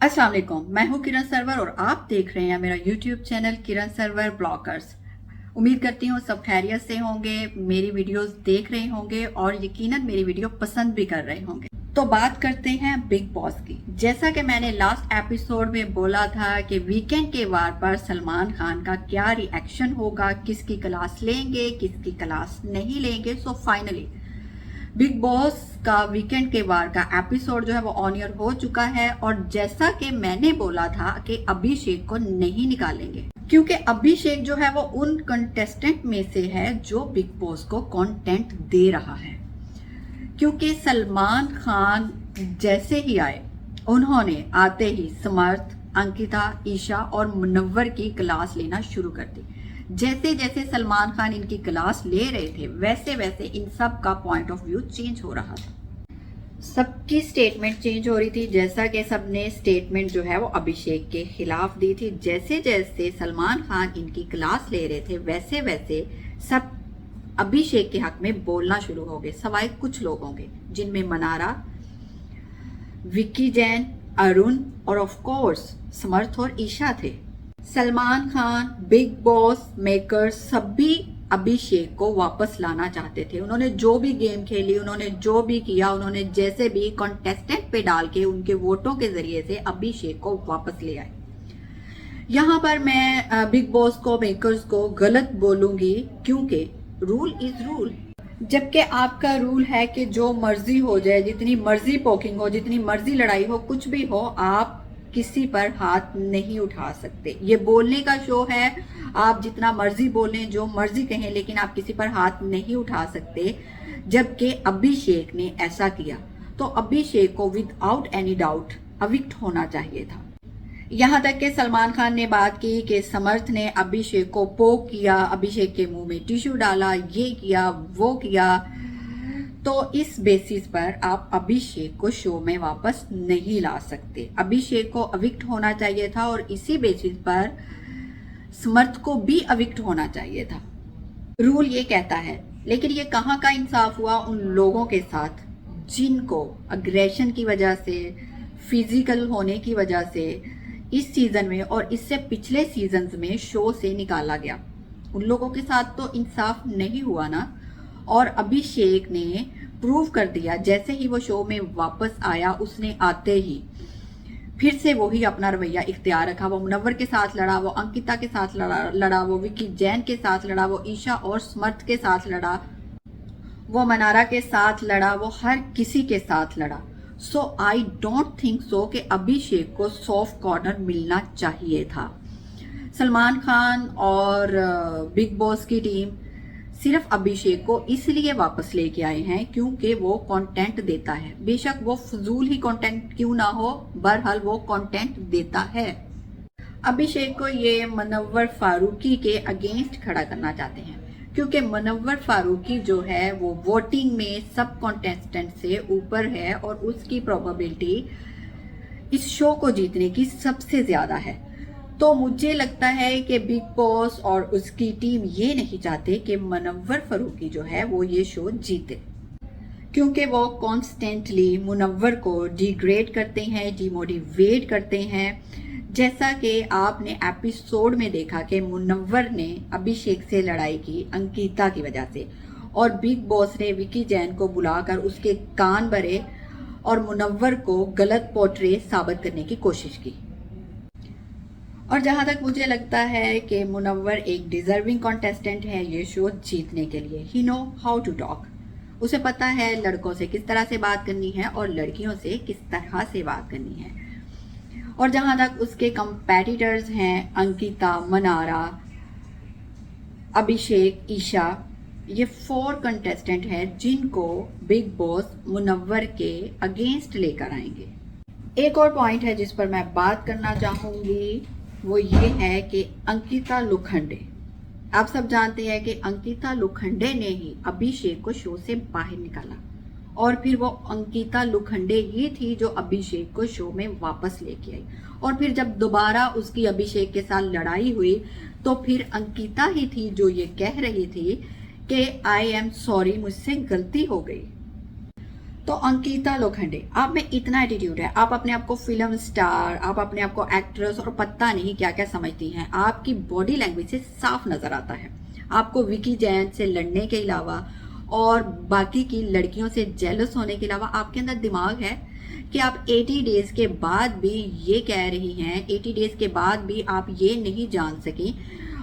अस्सलाम वालेकुम, मैं हूँ किरण सरवर और आप देख रहे हैं मेरा यूट्यूब चैनल किरण सरवर ब्लॉगर्स। उम्मीद करती हूँ सब खैरियत से होंगे, मेरी वीडियोस देख रहे होंगे और यकीनन मेरी वीडियो पसंद भी कर रहे होंगे। तो बात करते हैं बिग बॉस की। जैसा कि मैंने लास्ट एपिसोड में बोला था कि वीकेंड के वार पर सलमान खान का क्या रिएक्शन होगा, किसकी क्लास लेंगे किसकी क्लास नहीं लेंगे। सो फाइनली बिग बॉस का वीकेंड के वार का एपिसोड जो है वो ऑन एयर हो चुका है और जैसा कि मैंने बोला था कि अभिषेक को नहीं निकालेंगे, क्योंकि अभिषेक जो है वो उन कंटेस्टेंट में से है जो बिग बॉस को कंटेंट दे रहा है। क्योंकि सलमान खान जैसे ही आए, उन्होंने आते ही समर्थ, अंकिता, ईशा और मुनव्वर की क्लास लेना शुरू कर दी। जैसे जैसे सलमान खान इनकी क्लास ले रहे थे वैसे वैसे इन सब का पॉइंट ऑफ व्यू चेंज हो रहा था, सबकी स्टेटमेंट चेंज हो रही थी। जैसा कि सबने स्टेटमेंट जो है वो अभिषेक के खिलाफ दी थी। जैसे जैसे सलमान खान इनकी क्लास ले रहे थे वैसे वैसे सब अभिषेक के हक में बोलना शुरू हो गए, सवाए कुछ लोगों के, जिनमें मनारा, विक्की जैन, अरुण और ऑफ कोर्स समर्थ और ईशा थे। Salman Khan, big boss makers सभी अभिषेक को वापस लाना चाहते थे। उन्होंने जो भी गेम खेली, उन्होंने जो भी किया, उन्होंने जैसे भी कॉन्टेस्टेंट पे डाल के उनके वोटों के जरिए से अभिषेक को वापस ले आए। यहाँ पर मैं बिग बॉस को, मेकर्स को गलत बोलूंगी, क्योंकि रूल इज रूल। जबकि आपका रूल है कि जो मर्जी हो जाए, जितनी मर्जी पोकिंग हो, जितनी मर्जी लड़ाई हो, कुछ भी हो, आप किसी पर हाथ नहीं उठा सकते। ये बोलने का शो है, आप जितना मर्जी बोलें, जो मर्जी कहें, लेकिन आप किसी पर हाथ नहीं उठा सकते। जबकि अभिषेक ने ऐसा किया तो अभिषेक को विदाउट एनी डाउट अविक्ट होना चाहिए था। यहाँ तक कि सलमान खान ने बात की कि समर्थ ने अभिषेक को पोक किया, अभिषेक के मुंह में टिश्यू डाला, ये किया वो किया। तो इस बेसिस पर आप अभिषेक को शो में वापस नहीं ला सकते। अभिषेक को अविक्ट होना चाहिए था और इसी बेसिस पर समर्थ को भी अविक्ट होना चाहिए था। रूल ये कहता है, लेकिन ये कहाँ का इंसाफ हुआ उन लोगों के साथ जिनको अग्रेशन की वजह से, फिजिकल होने की वजह से इस सीजन में और इससे पिछले सीजन्स में शो से निकाला गया। उन लोगों के साथ तो इंसाफ नहीं हुआ ना। और अभिषेक ने प्रूव कर दिया, जैसे ही वो शो में वापस आया, उसने आते ही फिर से वही अपना रवैया इख्तियार रखा। वो मुनव्वर के साथ लड़ा, वो अंकिता के साथ लड़ा, वो विक्की जैन के साथ लड़ा, वो ईशा और समर्थ के साथ लड़ा, वो मनारा के साथ लड़ा, वो हर किसी के साथ लड़ा। सो आई डोंट थिंक सो कि अभिषेक को सॉफ्ट कॉर्नर मिलना चाहिए था। सलमान खान और बिग बॉस की टीम सिर्फ अभिषेक को इसलिए वापस लेके आए हैं क्योंकि वो कंटेंट देता है। बेशक वो फजूल ही कंटेंट क्यों ना हो, बहरहाल वो कंटेंट देता है। अभिषेक को ये मुनव्वर फारूकी के अगेंस्ट खड़ा करना चाहते हैं, क्योंकि मुनव्वर फारूकी जो है वो वोटिंग में सब कॉन्टेस्टेंट से ऊपर है और उसकी प्रोबेबिलिटी इस शो को जीतने की सबसे ज्यादा है। तो मुझे लगता है कि बिग बॉस और उसकी टीम ये नहीं चाहते कि मुनव्वर फारूकी जो है वो ये शो जीते, क्योंकि वो कॉन्स्टेंटली मुनव्वर को डिग्रेड करते हैं, डिमोटिवेट करते हैं। जैसा कि आपने एपिसोड में देखा कि मुनव्वर ने अभिषेक से लड़ाई की अंकिता की वजह से, और बिग बॉस ने विक्की जैन को बुलाकर उसके कान भरे और मुनव्वर को गलत पोर्ट्रे साबित करने की कोशिश की। और जहां तक मुझे लगता है कि मुनव्वर एक डिजर्विंग कॉन्टेस्टेंट है ये शो जीतने के लिए। ही नो हाउ टू टॉक, उसे पता है लड़कों से किस तरह से बात करनी है और लड़कियों से किस तरह से बात करनी है। और जहां तक उसके कंपेटिटर्स हैं अंकिता, मनारा, अभिषेक, ईशा, ये 4 कंटेस्टेंट हैं जिनको बिग बॉस मुनव्वर के अगेंस्ट लेकर आएंगे। एक और पॉइंट है जिस पर मैं बात करना चाहूंगी, वो ये है कि अंकिता लोखंडे, आप सब जानते हैं कि अंकिता लोखंडे ने ही अभिषेक को शो से बाहर निकाला और फिर वो अंकिता लोखंडे ही थी जो अभिषेक को शो में वापस लेके आई। और फिर जब दोबारा उसकी अभिषेक के साथ लड़ाई हुई तो फिर अंकिता ही थी जो ये कह रही थी कि आई एम सॉरी, मुझसे गलती हो गई। तो अंकिता लोखंडे, आप में इतना एटीट्यूड है, आप अपने आप को फिल्म स्टार, आप अपने आप को एक्ट्रेस और पता नहीं क्या क्या समझती हैं। आपकी बॉडी लैंग्वेज से साफ नजर आता है आपको विकी जैन से लड़ने के अलावा और बाकी की लड़कियों से जेलस होने के अलावा आपके अंदर दिमाग है कि आप 80 डेज के बाद भी ये कह रही हैं, 80 डेज के बाद भी आप ये नहीं जान सकी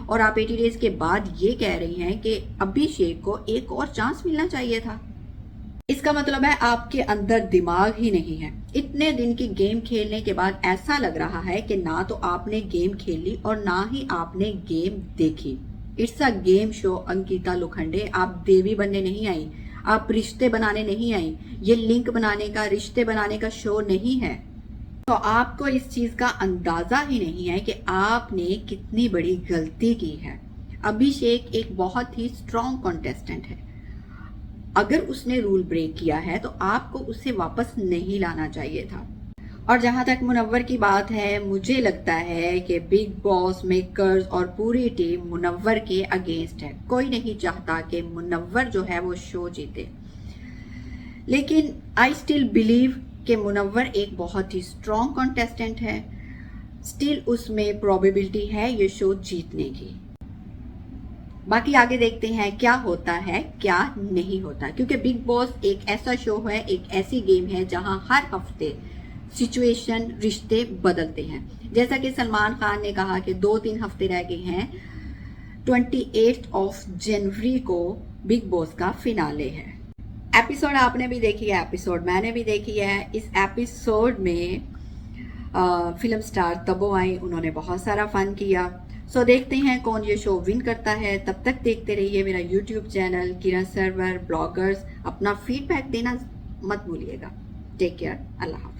और आप 80 डेज के बाद ये कह रही हैं कि अभिषेक को एक और चांस मिलना चाहिए था। इसका मतलब है आपके अंदर दिमाग ही नहीं है। इतने दिन की गेम खेलने के बाद ऐसा लग रहा है कि ना तो आपने गेम खेली और ना ही आपने गेम देखी। It's a game show Ankita Lokhande, आप देवी बनने नहीं आई, आप रिश्ते बनाने नहीं आई। ये लिंक बनाने का, रिश्ते बनाने का शो नहीं है। तो आपको इस चीज का अंदाजा ही नहीं है कि आपने कितनी बड़ी गलती की है। अभिषेक एक बहुत ही स्ट्रॉन्ग कॉन्टेस्टेंट है, अगर उसने रूल ब्रेक किया है तो आपको उसे वापस नहीं लाना चाहिए था। और जहां तक मुनव्वर की बात है, मुझे लगता है कि बिग बॉस मेकर्स और पूरी टीम मुनव्वर के अगेंस्ट है। कोई नहीं चाहता कि मुनव्वर जो है वो शो जीते, लेकिन आई स्टिल बिलीव कि मुनव्वर एक बहुत ही स्ट्रॉन्ग कॉन्टेस्टेंट है। स्टिल उसमें प्रोबेबिलिटी है ये शो जीतने की। बाकी आगे देखते हैं क्या होता है क्या नहीं होता, क्योंकि बिग बॉस एक ऐसा शो है, एक ऐसी गेम है जहां हर हफ्ते सिचुएशन, रिश्ते बदलते हैं। जैसा कि सलमान खान ने कहा कि 2-3 हफ्ते रह गए हैं, 28 जनवरी को बिग बॉस का फिनाले है। एपिसोड आपने भी देखी है, एपिसोड मैंने भी देखी है। इस एपिसोड में फिल्म स्टार तब्बू आई, उन्होंने बहुत सारा फन किया। सो देखते हैं कौन ये शो विन करता है। तब तक देखते रहिए मेरा यूट्यूब चैनल किरण सर्वर ब्लॉगर्स। अपना फीडबैक देना मत भूलिएगा। टेक केयर, अल्लाह हाफ़िज़।